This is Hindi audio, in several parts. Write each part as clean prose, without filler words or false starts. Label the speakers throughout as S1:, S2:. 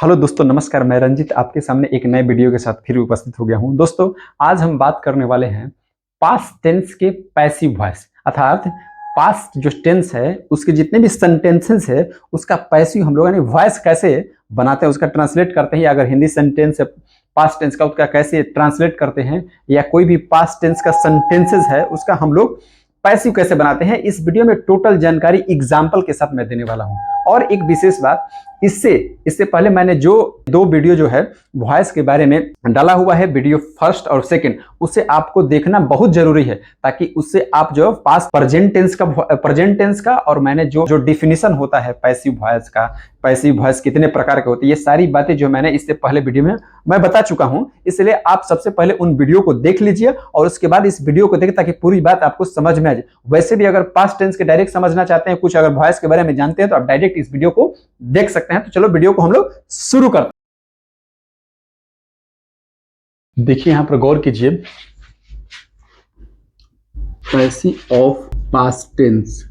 S1: हेलो दोस्तों, नमस्कार। मैं रंजित आपके सामने एक नए वीडियो के साथ फिर उपस्थित हो गया हूं। दोस्तों, आज हम बात करने वाले हैं पास्ट टेंस के पैसिव वॉइस, अर्थात पास्ट जो टेंस है उसके जितने भी सेंटेंसेस है उसका पैसिव हम लोग यानी वॉइस कैसे बनाते हैं, उसका ट्रांसलेट करते हैं। अगर हिंदी सेंटेंस है पास्ट टेंस का, उसका कैसे ट्रांसलेट करते हैं, या कोई भी पास्ट टेंस का सेंटेंसेस है उसका हम लोग पैसिव कैसे बनाते हैं, इस वीडियो में टोटल जानकारी एग्जाम्पल के साथ मैं देने वाला हूं। और एक विशेष बात, इससे पहले मैंने जो दो वीडियो जो है वॉइस के बारे में डाला हुआ है, वीडियो फर्स्ट और सेकंड, उसे आपको देखना बहुत जरूरी है, ताकि उससे आप जो पास्ट प्रेजेंट टेंस का और मैंने जो डिफिनीशन होता है पैसिव वॉइस का, पैसिव वॉइस कितने प्रकार के होते हैं, ये सारी बातें जो मैंने इससे पहले वीडियो में मैं बता चुका हूं। इसलिए आप सबसे पहले उन वीडियो को देख लीजिए और उसके बाद इस वीडियो को देखें, ताकि पूरी बात आपको समझ में आ जाए। वैसे भी अगर पास्ट टेंस के डायरेक्ट समझना चाहते हैं, कुछ अगर वॉइस के बारे में जानते हैं, तो आप डायरेक्ट इस वीडियो को देख सकते हैं। तो चलो वीडियो को हम लोग शुरू करते हैं। देखिए यहां पर गौर कीजिए, passive of past tense,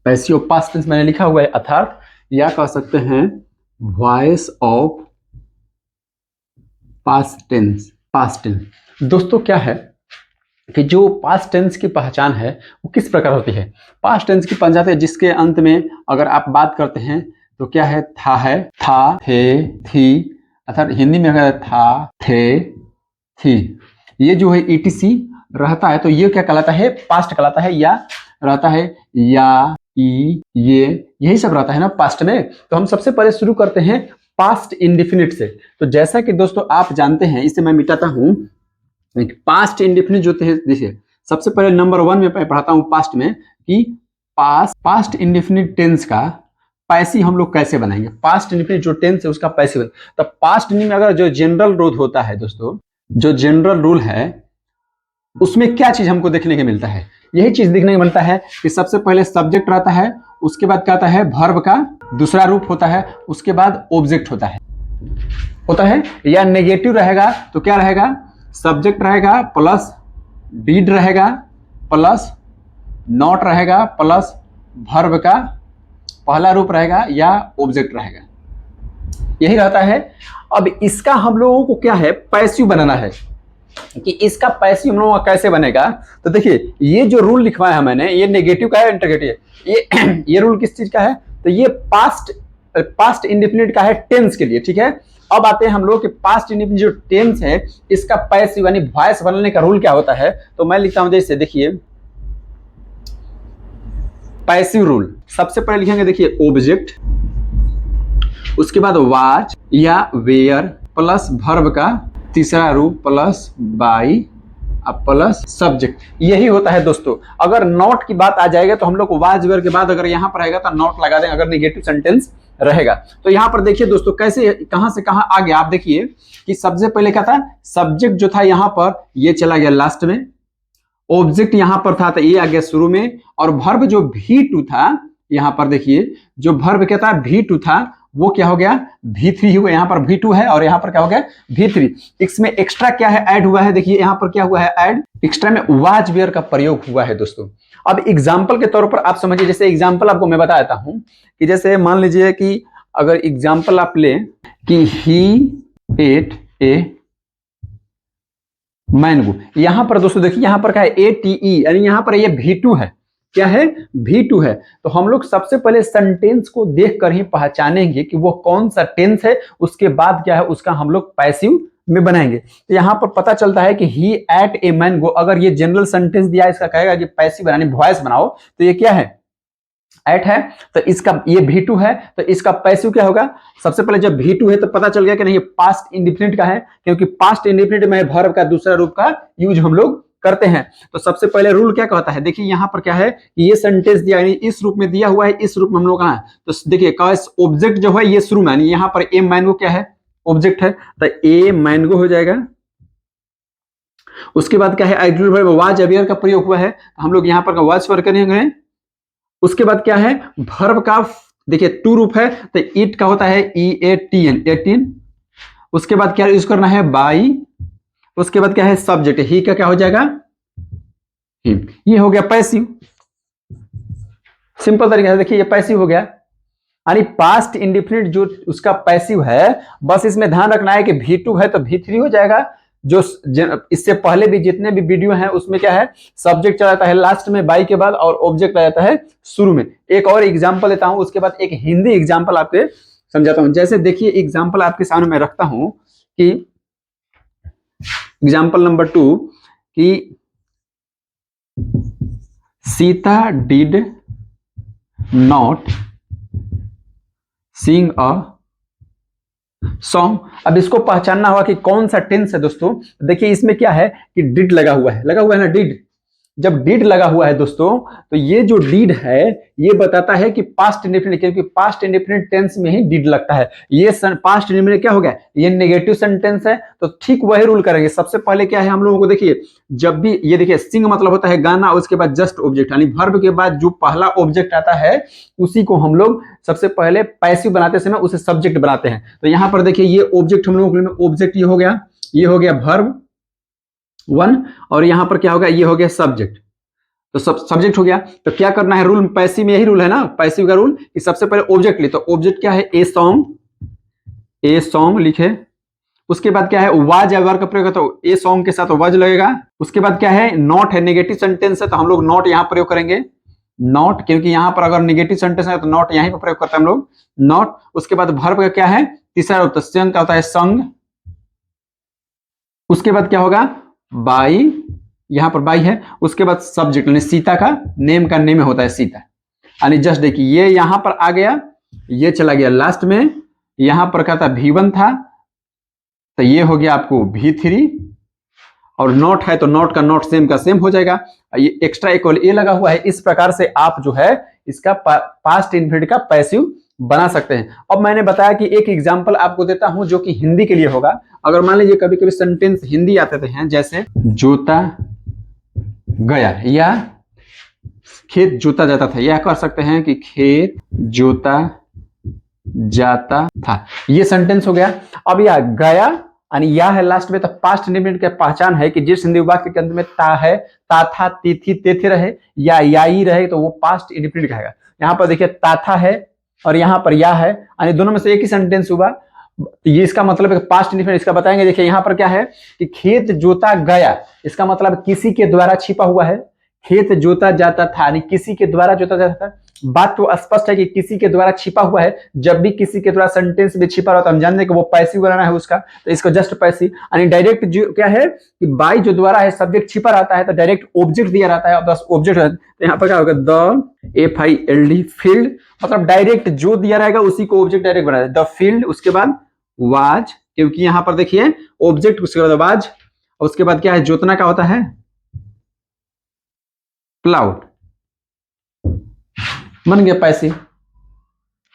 S1: passive of past tense मैंने लिखा हुआ है, अर्थात या कह सकते हैं voice of past tense. Past tense दोस्तों क्या है कि जो पास्ट टेंस की पहचान है वो किस प्रकार होती है। पास्ट टेंस की पहचान है जिसके अंत में अगर आप बात करते हैं तो क्या है, था है, था, थे, थी, अर्थात हिंदी में अगर था, थे, थी, ये जो है ईटीसी रहता है तो ये क्या कहलाता है, पास्ट कहलाता है। या रहता है या, ई, ये, यही सब रहता है ना पास्ट में। तो हम सबसे पहले शुरू करते हैं पास्ट इंडेफिनिट से। तो जैसा कि दोस्तों आप जानते हैं, इसे मैं मिटाता हूं, पास्ट इंडेफिनिट जो थे, देखिए सबसे पहले नंबर 1 में मैं पढ़ाता हूं पास्ट में कि पास्ट इंडेफिनिट टेंस का पैसिव हम लोग कैसे बनाएंगे। पास्ट इंडेफिनिट जो टेंस है उसका पैसिव, तो पास्ट में अगर जो जनरल रूल होता है दोस्तों, जो जनरल रूल है उसमें क्या चीज हमको देखने को मिलता है, यही चीज देखने को मिलता है कि सबसे पहले सब्जेक्ट रहता है, उसके बाद क्या आता है वर्ब का दूसरा रूप होता है, उसके बाद ऑब्जेक्ट होता है। या नेगेटिव रहेगा तो क्या रहेगा, सब्जेक्ट रहेगा प्लस डीड रहेगा प्लस नॉट रहेगा प्लस वर्ब का पहला रूप रहेगा या ऑब्जेक्ट रहेगा, यही रहता है। अब इसका हम लोगों को क्या है, पैसिव बनाना है कि इसका पैसिव हम लोगों का कैसे बनेगा। तो देखिए ये जो रूल लिखवाया है मैंने, ये नेगेटिव का है, इंटरगेटिव है। ये रूल किस चीज का है, तो ये पास्ट इंडेफिनिट का है टेंस के लिए, ठीक है। अब आते हैं हम लोग कि पास्ट इंडेफिनिट जो टेंस है इसका पैसिव यानी वॉइस बनाने का रूल क्या होता है। तो मैं लिखता हूं, जैसे देखिए पैसिव रूल, सबसे पहले लिखेंगे देखिए ऑब्जेक्ट, उसके बाद वाच या वेयर प्लस वर्ब का तीसरा रूप प्लस बाई प्लस सब्जेक्ट, यही होता है दोस्तों। अगर नॉट की बात आ जाएगा तो हम लोग वाज वेयर के बाद अगर यहां पर रहेगा तो नॉट लगा देंगे, अगर नेगेटिव सेंटेंस रहेगा। तो यहां पर देखिए दोस्तों कैसे कहां से कहां आ गया। आप देखिए कि सबसे पहले क्या था, सब्जेक्ट जो था यहां पर ये चला गया लास्ट में, ऑब्जेक्ट यहां पर था तो ये आ गया शुरू में, और वर्ब जो V2 था यहां पर देखिए, जो वर्ब क्या था V2 था वो क्या हो गया V3 हुआ। यहाँ पर V2 है और यहाँ पर क्या हो गया V3। इसमें एक्स्ट्रा क्या है ऐड हुआ है, देखिए यहाँ पर क्या हुआ है ऐड, एक्स्ट्रा में वाज वेयर का प्रयोग हुआ है दोस्तों। अब एग्जाम्पल के तौर पर आप समझिए, जैसे एग्जाम्पल आपको मैं बता देता हूं कि जैसे मान लीजिए कि अगर एग्जाम्पल आप ले कि ही एट ए मैंगो, यहां पर दोस्तों देखिए यहां पर क्या है ATE, यानी यहां पर ये V2 है, क्या है V2 है। तो हम लोग सबसे पहले सेंटेंस को देखकर ही पहचानेंगे कि वो कौन सा टेंस है, उसके बाद क्या है उसका हम लोग पैसिव में बनाएंगे। तो यहां पर पता चलता है कि ही एट ए मैंगो, अगर ये जनरल सेंटेंस दिया इसका कहेगा कि पैसिव बनानी वॉइस बनाओ, तो ये क्या है एट है, तो इसका ये V2 है, तो इसका पैसिव क्या होगा। सबसे पहले जब V2 है तो पता चल गया कि नहीं ये पास्ट इंडेफिनिट का है, क्योंकि पास्ट इंडेफिनिट में वर्ब का दूसरा रूप का यूज हम लोग करते हैं। तो सबसे पहले रूल क्या कहता है, देखिए यहां पर क्या है कि ये सेंटेंस दिया यानी इस रूप में दिया हुआ है, इस रूप में हम लोग कहां है, तो देखिए ऑब्जेक्ट जो है ये शुरू में, यानी यहां पर ए मैंगो क्या है ऑब्जेक्ट है, तो ए मैंगो हो जाएगा। उसके बाद क्या है एडजेक्टिव वर्ब वाज वेयर का प्रयोग हुआ है, तो हम लोग यहां पर वाज वेयर करेंगे। उसके बाद क्या है वर्ब का, देखिए 2 रूप है, तो इट का होता है EATN 18। उसके बाद क्या यूज करना है बाई, उसके बाद क्या है सब्जेक्ट, ही का क्या हो जाएगा हिम, ये हो गया पैसिव। सिंपल तरीके से देखिए ये पैसिव हो गया। यानी पास्ट इंडेफिनिट जो उसका पैसिव है, बस इसमें ध्यान रखना है कि V2 है तो V3 हो जाएगा। जो इससे पहले भी जितने भी वीडियो हैं उसमें क्या है, सब्जेक्ट चला जाता है लास्ट में बाई के बाद और ऑब्जेक्ट आ जाता है शुरू में। एक और एग्जांपल लेता हूं, उसके बाद एक हिंदी एग्जांपल आपके समझाता हूं। जैसे देखिए एग्जांपल आपके सामने मैं रखता हूं कि एग्जांपल नंबर 2 कि Sita did not sing a song. अब इसको पहचानना होगा कि कौन सा टेंस है दोस्तों। देखिए इसमें क्या है कि डिड लगा हुआ है ना, डिड। जब डिड लगा हुआ है दोस्तों, तो ये जो डिड है ये बताता है कि पास्ट इंडेफिनिट, क्योंकि पास्ट इंडेफिनिट टेंस में ही डिड लगता है। ये पास्ट इंडेफिनिट क्या हो गया, ये नेगेटिव सेंटेंस है, तो ठीक वही रूल करेंगे। सबसे पहले क्या है हम लोगों को, देखिए जब भी ये देखिए सिंग मतलब होता है गाना, उसके बाद जस्ट ऑब्जेक्ट यानी वर्ब के बाद जो पहला ऑब्जेक्ट आता है उसी को हम लोग सबसे पहले पैसिव बनाते समय उसे सब्जेक्ट बनाते हैं। तो यहां पर देखिए ये ऑब्जेक्ट हम लोगों को, ऑब्जेक्ट ये हो गया वर्ब 1, और यहां पर क्या होगा, ये हो गया सब्जेक्ट। तो सब्जेक्ट हो गया, तो क्या करना है रूल, पैसिव में यही रूल है ना, पैसिव का रूल कि सबसे पहले ऑब्जेक्ट ले। तो ऑब्जेक्ट क्या है, ए सॉन्ग लिखे। उसके बाद क्या है, वाज या वर का प्रयोग है तो ए सॉन्ग के साथ वाज लगेगा। उसके बाद क्या है, नॉट है, नेगेटिव सेंटेंस है तो हम लोग नॉट यहां प्रयोग करेंगे, नॉट, क्योंकि यहां पर अगर नेगेटिव सेंटेंस है तो नॉट यहीं पर प्रयोग करते हैं हम लोग, नॉट। उसके बाद वर्ब का क्या है, तीसरा रूप का होता है संग। उसके बाद क्या होगा, बाई, यहां पर बाई है। उसके बाद सब्जेक्ट यानी सीता का नेम का नेम होता है सीता, यानी जस्ट देखिए ये यहां पर आ गया, ये चला गया लास्ट में। यहां पर क्या था, V1 था, तो ये हो गया आपको V3, और नॉट है तो नॉट का नॉट सेम का सेम हो जाएगा। ये एक्स्ट्रा इक्वल ए लगा हुआ है। इस प्रकार से आप जो है इसका पास्ट इंडेफिनिट का पैसिव बना सकते हैं। अब मैंने बताया कि एक एग्जांपल आपको देता हूं जो कि हिंदी के लिए होगा। अगर मान लीजिए कभी कभी सेंटेंस हिंदी आते हैं, जैसे जोता गया या खेत जोता जाता था, या कर सकते हैं कि खेत जोता जाता था, ये सेंटेंस हो गया। अब यह गया यानी या है लास्ट में, तो पास्ट इंडेफिनिट की पहचान है कि जिस हिंदी वाक्य के अंत में ता है, ता था, ती थी, ते थे रहे या याई रहे तो वो पास्ट इंडेफिनिट कहेगा। यहां पर देखिए ता था है और यहां पर या है, यानी दोनों में से एक ही सेंटेंस हुआ, ये इसका मतलब है पास्ट इंडेफिनिट। इसका बताएंगे, देखिए यहां पर क्या है कि खेत जोता गया, इसका मतलब किसी के द्वारा छिपा हुआ है। खेत जोता जाता था यानी किसी के द्वारा जोता जाता था। बात तो स्पष्ट है कि किसी के द्वारा छिपा हुआ है। जब भी किसी के द्वारा सेंटेंस में छिपा रहता है हम जानते हैं कि वो पैसिव बनाना है उसका, तो इसको जस्ट पैसिव यानी डायरेक्ट जो क्या है कि बाई जो द्वारा है सब्जेक्ट छिपा रहता है तो डायरेक्ट ऑब्जेक्ट दिया रहता है, और बस ऑब्जेक्ट। तो यहाँ पर क्या होगा, द FILD फील्ड, मतलब डायरेक्ट जो दिया रहेगा उसी को ऑब्जेक्ट डायरेक्ट बना द फील्ड। उसके बाद वाज, क्योंकि यहां पर देखिए ऑब्जेक्ट, उसके बाद वाज, उसके बाद क्या है, जोतना का होता है क्लाउड, बन गया पैसिव।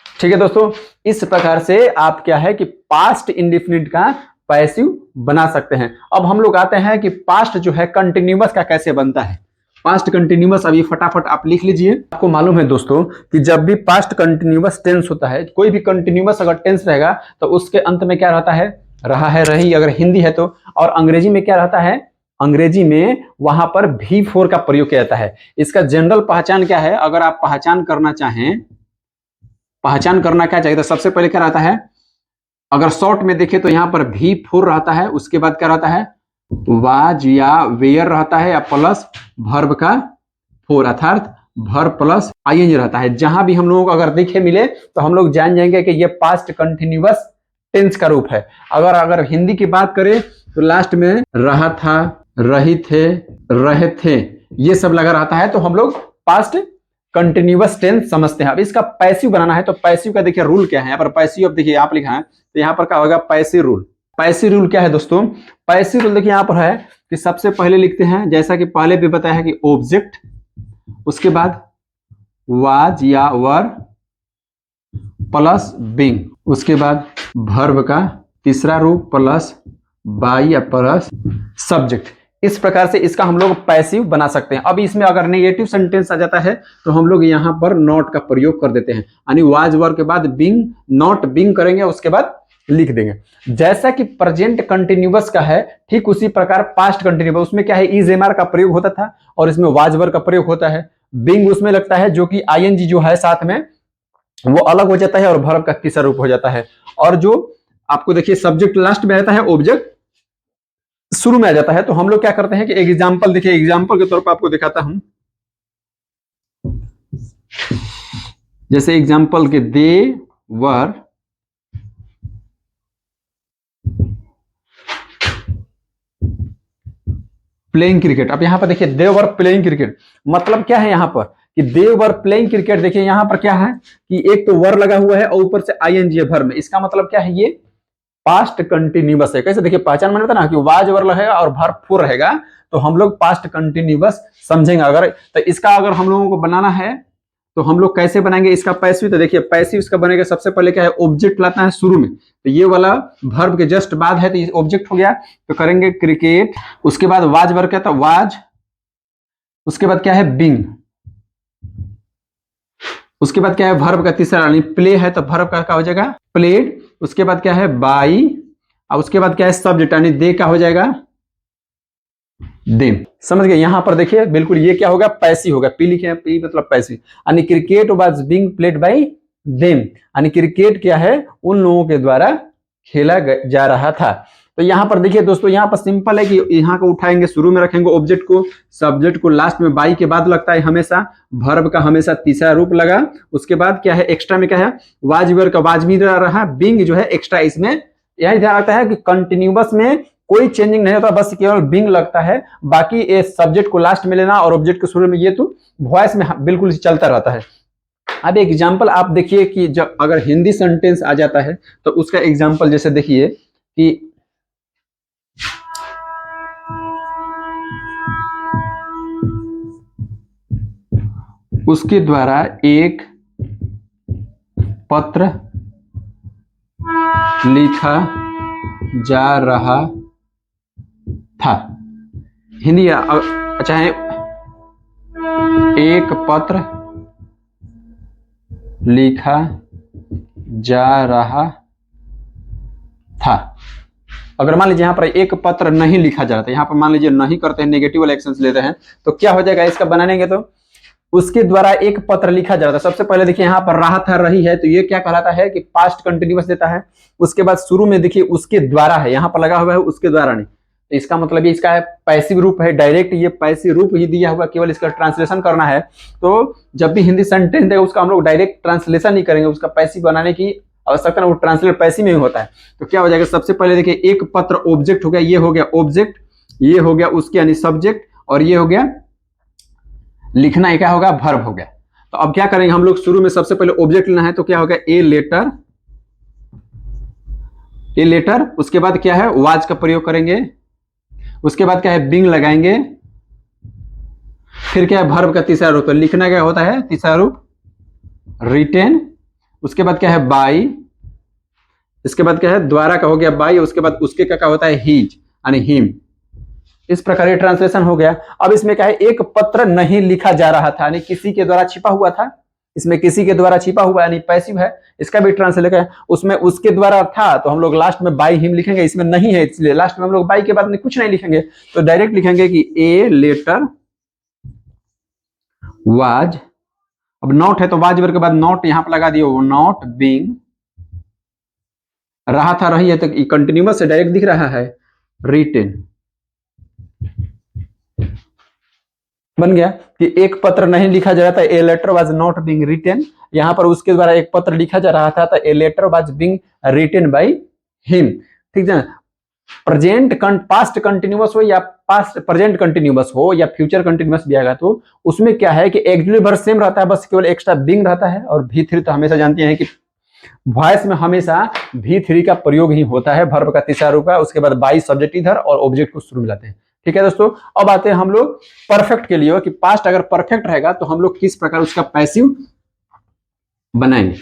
S1: ठीक है दोस्तों, इस प्रकार से आप क्या है कि पास्ट इंडेफिनिट का पैसिव बना सकते हैं। अब हम लोग आते हैं कि पास्ट जो है कंटिन्यूअस का कैसे बनता है। पास्ट कंटिन्यूअस अभी फटाफट आप लिख लीजिए। आपको मालूम है दोस्तों कि जब भी पास्ट कंटिन्यूअस टेंस होता है, कोई भी कंटिन्यूअस अगर टेंस रहेगा तो उसके अंत में क्या रहता है, रहा है, रही, अगर हिंदी है तो। और अंग्रेजी में क्या रहता है, अंग्रेजी में वहां पर V4 का प्रयोग किया जाता है। इसका जनरल पहचान क्या है, अगर आप पहचान करना चाहें, पहचान करना क्या चाहिए तो सबसे पहले क्या रहता है, अगर शॉर्ट में देखें तो यहां पर V4 रहता है। उसके बाद क्या रहता है, वाज या वेयर रहता है, या प्लस वर्ब का 4, अर्थात वर्ब प्लस ING रहता है। जहां भी हम लोगों को अगर देखे मिले तो हम लोग जान जाएंगे कि ये पास्ट कंटिन्यूअस टेंस का रूप है। अगर हिंदी की बात करें तो लास्ट में रहा था, रही थे, रहे थे, ये सब लगा रहता है तो हम लोग पास्ट कंटिन्यूअस टेंस समझते हैं। अब इसका पैसिव बनाना है तो पैसिव का देखिए रूल क्या है। यहाँ पर पैसिव, अब देखिए आप लिखा है तो यहाँ पर क्या होगा, पैसिव रूल। पैसिव रूल क्या है दोस्तों, पैसिव रूल देखिए यहाँ पर है कि सबसे पहले लिखते हैं, जैसा कि पहले भी बताया है कि ऑब्जेक्ट, उसके बाद वाज या वर प्लस बीइंग, उसके बाद वर्ब का तीसरा रूप प्लस बाई या प्लस सब्जेक्ट। इस प्रकार से इसका हम लोग पैसिव बना सकते हैं। अब इसमें अगर नेगेटिव सेंटेंस आ जाता है तो हम लोग यहां पर नॉट का प्रयोग कर देते हैं, यानी वाज वर के बाद बीइंग, नॉट बीइंग करेंगे, उसके बाद लिख देंगे। जैसा कि प्रेजेंट कंटिन्यूअस का है ठीक उसी प्रकार पास्ट कंटिन्यूअस, उसमें क्या है, इज एमआर का प्रयोग होता था और इसमें वाज वर का प्रयोग होता है। बीइंग उसमें लगता है जो कि ING जो है साथ में वो अलग हो जाता है और वर्ब का तीसरा रूप हो जाता है। और जो आपको देखिए सब्जेक्ट लास्ट में रहता है, ऑब्जेक्ट शुरू में आ जाता है। तो हम लोग क्या करते हैं कि एग्जाम्पल देखिए, एग्जाम्पल के तौर पर आपको दिखाता हूं। जैसे एग्जाम्पल के दे वर प्लेइंग क्रिकेट। अब यहां पर देखिए दे वर प्लेइंग क्रिकेट, मतलब क्या है यहां पर कि दे वर प्लेइंग क्रिकेट। देखिए यहां पर क्या है कि एक तो वर लगा हुआ है और ऊपर से आईएनजी है वर्ब में। इसका मतलब क्या है, ये पास्ट कंटिन्यूअस है। कैसे देखिए पहचान में ना कि वाज वर्ब रहेगा और वर्ब फुल रहेगा, तो हम लोग पास्ट कंटिन्यूअस समझेंगे। अगर तो इसका अगर हम लोगों को बनाना है तो हम लोग कैसे बनाएंगे इसका पैसिव। तो देखिए पैसिव इसका बनेगा, सबसे पहले क्या है, ऑब्जेक्ट लाता है शुरू में। तो ये वाला वर्ब के जस्ट बाद है तो ये ऑब्जेक्ट हो गया। तो करेंगे क्रिकेट, उसके बाद वाज वर्ब क्या था, वाज, उसके बाद क्या है बिंग, उसके बाद क्या है वर्ब का तीसरा यानी प्ले है तो वर्ब का क्या हो जाएगा प्लेड, उसके बाद क्या है बाई, और उसके बाद क्या है सब्जेक्ट यानी दे का हो जाएगा देम। समझ गए। यहां पर देखिए बिल्कुल ये क्या होगा, पैसिव होगा। पी लिखे हैं, पी मतलब पैसिव। यानी cricket was being played by them, यानी क्रिकेट क्या है उन लोगों के द्वारा खेला जा रहा था। तो यहां पर देखिए दोस्तों, यहां पर सिंपल है कि यहां को उठाएंगे, शुरू में रखेंगे ऑब्जेक्ट को, सब्जेक्ट को लास्ट में बाई के बाद लगता है हमेशा, वर्ब का हमेशा तीसरा रूप लगा। उसके बाद क्या है एक्स्ट्रा में क्या है, वाज वर्ब का वाज भी रहा, बिंग जो है एक्स्ट्रा। इसमें यही ध्यान रखता है कि कंटिन्यूअस में कोई चेंजिंग नहीं होता, बस केवल बिंग लगता है। बाकी ये सब्जेक्ट को लास्ट में लेना और ऑब्जेक्ट को शुरू में, ये तो वॉइस में बिल्कुल चलता रहता है। अब एग्जाम्पल आप देखिए कि जब अगर हिंदी सेंटेंस आ जाता है तो उसका एग्जाम्पल जैसे देखिए कि उसके द्वारा एक पत्र लिखा जा रहा था। हिंदी चाहे एक पत्र लिखा जा रहा था। अगर मान लीजिए यहां पर एक पत्र नहीं लिखा जा रहा था, यहां पर मान लीजिए नहीं करते हैं, नेगेटिव वाले एक्शंस लेते हैं, तो क्या हो जाएगा इसका बनाएंगे तो उसके द्वारा एक पत्र लिखा जा रहा था। सबसे पहले देखिए यहां पर रहा था रही है, तो ये क्या कहलाता है कि पास्ट कंटिन्यूअस देता है। उसके बाद शुरू में देखिए उसके द्वारा है, यहां पर लगा हुआ है उसके द्वारा नहीं, तो इसका मतलब ये इसका है पैसिव रूप है, डायरेक्ट ये पैसिव रूप ही दिया हुआ, केवल इसका ट्रांसलेशन करना है। तो जब भी हिंदी सेंटेंस देगा उसका हम लोग डायरेक्ट ट्रांसलेशन नहीं करेंगे, उसका पैसिव बनाने की आवश्यकता, वो ट्रांसलेट पैसिव में ही होता है। तो क्या हो जाएगा, सबसे पहले देखिए एक पत्र ऑब्जेक्ट हो गया, ये हो गया ऑब्जेक्ट, ये हो गया उसके यानी सब्जेक्ट, और ये हो गया लिखना, क्या होगा वर्ब हो गया। तो अब क्या करेंगे हम लोग, शुरू में सबसे पहले ऑब्जेक्ट लेना है, तो क्या होगा ए लेटर, ए लेटर, उसके बाद क्या है वाज का प्रयोग करेंगे, उसके बाद क्या है बिंग लगाएंगे, फिर क्या है वर्ब का तीसरा रूप, तो लिखना क्या होता है तीसरा रूप रिटेन, उसके बाद क्या है बाई, इसके बाद क्या है द्वारा का हो गया बाई, उसके बाद उसके क्या होता है हीज यानी हिम। इस प्रकार ये ट्रांसलेशन हो गया। अब इसमें क्या है, एक पत्र नहीं लिखा जा रहा था यानी किसी के द्वारा छिपा हुआ था, इसमें किसी के द्वारा छिपा हुआ यानी पैसिव है, इसका भी ट्रांसलेशन है। उसमें उसके द्वारा था तो हम लोग लास्ट में बाई हिम लिखेंगे, इसमें नहीं है इसलिए लास्ट में हम लोग बाई के बाद में कुछ नहीं लिखेंगे, तो डायरेक्ट लिखेंगे कि ए लेटर वाज, अब नॉट है तो वाज वर्ब के बाद नॉट यहां पर लगा दियो, नॉट बीइंग, रहा था रही है तो कंटिन्यूअस से डायरेक्ट दिख रहा है रिटेन, बन गया कि एक पत्र नहीं लिखा जा रहा था, a letter was not being written. यहां पर उसके द्वारा एक पत्र लिखा जा रहा था, तो a letter was being written by him. ठीक है, प्रेजेंट पास्ट कंटिन्यूअस हो या पास्ट प्रेजेंट कंटिन्यूअस हो या फ्यूचर कंटिन्यूअस भी आएगा तो उसमें क्या है कि एक्चुअली वर्ब सेम रहता है, बस केवल एक्स्ट्रा बीइंग रहता है। और V3 तो हमेशा जानते हैं कि वॉइस में हमेशा V3 का प्रयोग ही होता है, वर्ब का तीसरा रूप है, उसके बाद बाई सब्जेक्ट इधर और ऑब्जेक्ट को शुरू में लाते हैं। ठीक है दोस्तों, अब आते हैं हम लोग परफेक्ट के लिए कि पास्ट अगर परफेक्ट रहेगा तो हम लोग किस प्रकार उसका पैसिव बनाएंगे।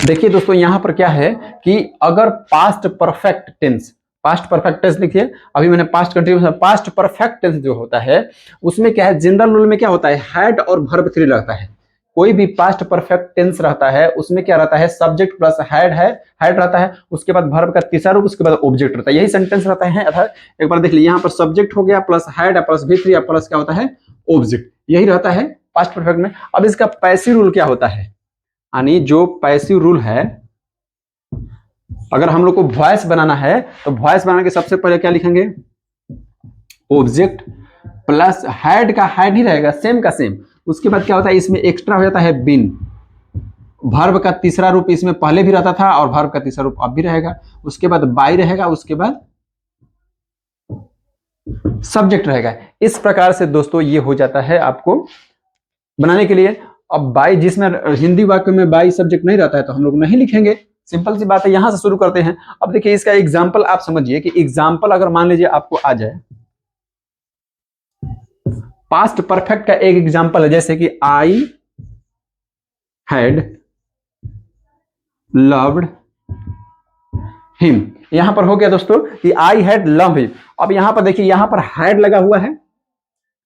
S1: देखिए दोस्तों यहां पर क्या है कि अगर पास्ट परफेक्ट टेंस देखिए, अभी मैंने past continuous, past perfect tense जो होता है उसमें क्या है, जनरल रूल में क्या होता है हैड और वर्ब 3 लगता है। कोई भी पास्ट परफेक्ट टेंस रहता है उसमें क्या रहता है, सब्जेक्ट प्लस हेड रहता है, उसके बाद वर्ब का तीसरा रूप, उसके बाद ऑब्जेक्ट रहता है, यही सेंटेंस रहता है। अर्थात एक बार देख लीजिए, यहाँ पर सब्जेक्ट हो गया plus head plus V3 plus क्या होता है, ऑब्जेक्ट, यही रहता है पास्ट परफेक्ट में। अब इसका पैसिव रूल क्या होता है, यानी जो पैसिव रूल है, अगर हम लोग को वॉइस बनाना है तो वॉइस बनाने के सबसे पहले क्या लिखेंगे, ऑब्जेक्ट प्लस हेड का हेड ही रहेगा, सेम का सेम। उसके बाद क्या होता है, इसमें एक्स्ट्रा हो जाता है बिन, वर्ब का तीसरा रूप इसमें पहले भी रहता था और वर्ब का तीसरा रूप अब भी रहेगा, उसके बाद बाई रहेगा, उसके बाद सब्जेक्ट रहेगा। इस प्रकार से दोस्तों ये हो जाता है आपको बनाने के लिए। अब बाई, जिसमें हिंदी वाक्य में बाई सब्जेक्ट नहीं रहता है तो हम लोग नहीं लिखेंगे, सिंपल सी बात है। यहां से शुरू करते हैं। अब देखिए इसका एग्जाम्पल आप समझिए कि एग्जाम्पल अगर मान लीजिए आपको आ जाए, पास्ट परफेक्ट का एक एग्जाम्पल है, जैसे कि आई हैड लव्ड हिम। यहां पर हो गया दोस्तों कि आई हैड लव हिम। अब यहां पर देखिए, यहां पर हैड लगा हुआ है,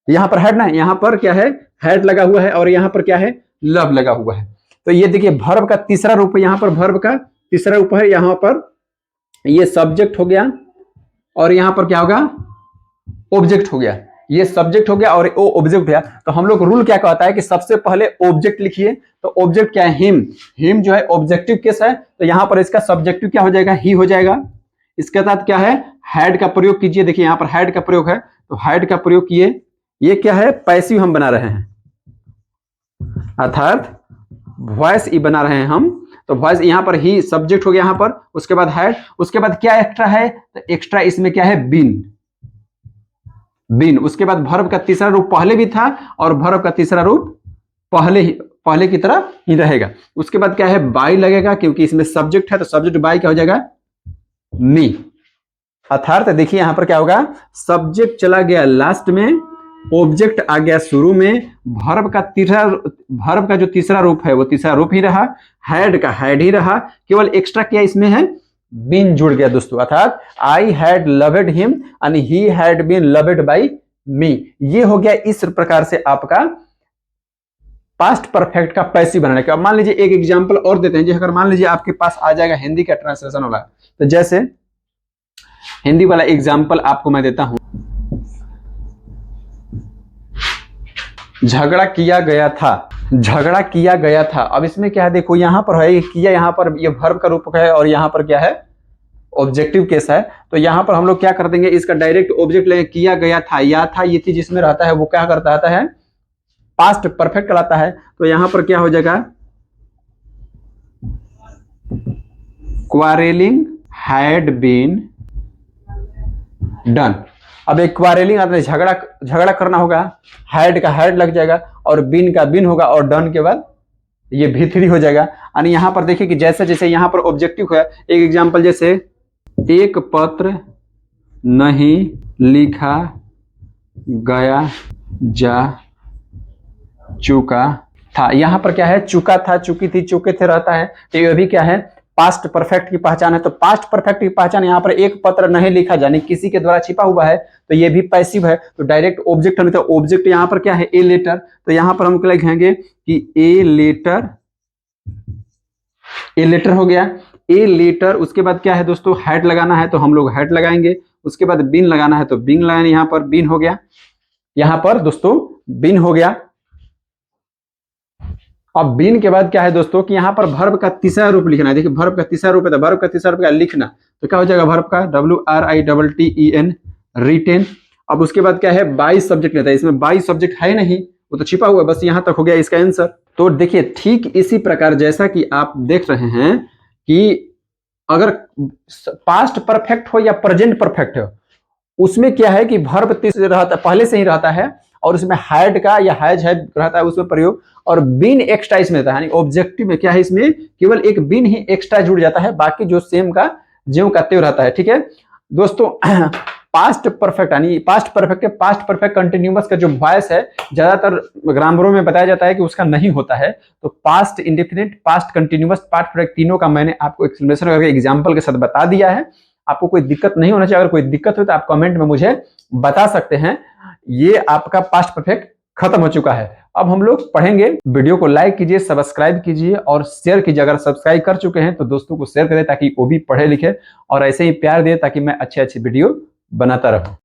S1: यहां पर हैड ना, यहां पर क्या है, हैड लगा हुआ है, और यहां पर क्या है, लव लगा हुआ है। तो ये देखिए वर्ब का तीसरा रूप, यहां पर वर्ब का तीसरा रूप है, यहां पर ये सब्जेक्ट हो गया और यहां पर क्या होगा, ऑब्जेक्ट हो गया। ये सब्जेक्ट हो गया और वो ऑब्जेक्ट हो गया। तो हम लोग रूल क्या कहता है कि सबसे पहले ऑब्जेक्ट लिखिए। तो ऑब्जेक्ट क्या है, हिम। हिम जो है ऑब्जेक्टिव केस है, तो यहां पर इसका सब्जेक्टिव क्या हो जाएगा, ही हो जाएगा। इसके साथ क्या है, हैड का प्रयोग कीजिए। देखिए यहां पर हैड का प्रयोग है, तो हैड का प्रयोग किए। ये क्या है, पैसिव हम बना रहे हैं, अर्थात वॉइस ई बना रहे हैं हम। तो वॉइस यहां पर ही सब्जेक्ट हो गया यहां पर, उसके बाद हैड, उसके बाद क्या एक्स्ट्रा है, तो एक्स्ट्रा इसमें क्या है, बीन। बीन, उसके बाद वर्ब का तीसरा रूप पहले भी था और वर्ब का तीसरा रूप पहले की तरह ही रहेगा। उसके बाद क्या है, बाई लगेगा, क्योंकि इसमें सब्जेक्ट है तो सब्जेक्ट बाई क्या हो जाएगा, मी। अर्थात देखिए यहां पर क्या होगा, सब्जेक्ट चला गया लास्ट में, ऑब्जेक्ट आ गया शुरू में, वर्ब का जो तीसरा रूप है वो तीसरा रूप ही रहा, हैड का हैड ही रहा, केवल एक्स्ट्रा क्या इसमें है, बीन जुड़ गया दोस्तों। अर्थात I had loved him and he had been loved by me. ये हो गया इस प्रकार से आपका पास्ट परफेक्ट का पैसिव बनाने का। अब मान लीजिए एक एग्जांपल और देते हैं, जो अगर मान लीजिए आपके पास आ जाएगा हिंदी का ट्रांसलेशन वाला, तो जैसे हिंदी वाला एग्जांपल आपको मैं देता हूं, झगड़ा किया गया था, झगड़ा किया गया था। अब इसमें क्या है, देखो यहां पर है किया, यहां पर ये वर्ब का रूप है और यहां पर क्या है, ऑब्जेक्टिव केस है। तो यहां पर हम लोग क्या कर देंगे, इसका डायरेक्ट ऑब्जेक्ट लेंगे, किया गया था, या था, ये चीज जिसमें रहता है वो क्या करता है, पास्ट परफेक्ट कहलाता है। तो यहां पर क्या हो जाएगा, क्वारेलिंग हैड बीन डन। अब एक क्वारेलिंग आता है, झगड़ा करना होगा, हैड का हैड लग जाएगा और बीन का बीन होगा और डन के बाद ये V3 हो जाएगा। यानी यहां पर देखिए कि जैसे जैसे यहां पर ऑब्जेक्टिव है, एक एग्जांपल जैसे एक पत्र नहीं लिखा गया जा चुका था। यहां पर क्या है, चुका था, चुकी थी, चुके थे रहता है, तो ये भी क्या है, पास्ट परफेक्ट की पहचान है। तो पास्ट परफेक्ट की पहचान यहां पर एक पत्र नहीं लिखा, यानी किसी के द्वारा छिपा हुआ है, तो ये भी पैसिव है। तो डायरेक्ट ऑब्जेक्ट हमें, तो ऑब्जेक्ट यहां पर क्या है, ए लेटर। तो यहां पर हम लिखेंगे कि ए लेटर हो गया, ए लेटर। उसके बाद क्या है दोस्तों, हैड लगाना है तो हम लोग हैड लगाएंगे, उसके बाद बीन लगाना है तो बीन लगाएंगे, यहां पर बीन हो गया, यहां पर दोस्तों बीन हो गया। अब बीन के बाद क्या है दोस्तों कि यहां पर वर्ब का तीसरा रूप लिखना है। देखिए वर्ब का तीसरा रूप है, तो वर्ब का तीसरा रूप क्या लिखना, तो क्या हो जाएगा, वर्ब का WRITTEN, रिटेन। अब उसके बाद क्या है, बाई सब्जेक्ट लेता है, इसमें बाई सब्जेक्ट है नहीं, वो तो छिपा हुआ है, बस यहां तक हो गया इसका आंसर। तो देखिए ठीक इसी प्रकार जैसा कि आप देख रहे हैं कि अगर पास्ट परफेक्ट हो या प्रेजेंट परफेक्ट हो, उसमें क्या है कि वर्ब रहता पहले से ही रहता है और उसमें हैड का या हैज हैड रहता है उसमें प्रयोग, और बीन एक्स्ट्रा इसमें रहता है। यानी ऑब्जेक्टिव में क्या है, इसमें केवल एक बीन ही एक्स्ट्रा जुड़ जाता है, बाकी जो सेम का ज्यों का त्यों रहता है। ठीक है दोस्तों, पास्ट परफेक्ट यानी पास्ट परफेक्ट कंटिन्यूअस का जो वॉइस है ज्यादातर ग्रामरों में बताया जाता है कि उसका नहीं होता है। तो past indefinite, past continuous, past perfect, तीनों का मैंने आपको एक्सप्लेनेशन करके एग्जांपल के साथ बता दिया है। आपको कोई दिक्कत नहीं होना चाहिए। अगर कोई दिक्कत हो तो आप कमेंट में मुझे बता सकते हैं। ये आपका पास्ट परफेक्ट खत्म हो चुका है। अब हम लोग पढ़ेंगे। वीडियो को लाइक कीजिए, सब्सक्राइब कीजिए और शेयर कीजिए। अगर सब्सक्राइब कर चुके हैं तो दोस्तों को शेयर करें ताकि वो भी पढ़े लिखे और ऐसे ही प्यार दे ताकि मैं अच्छे अच्छे वीडियो बनाता रहूं।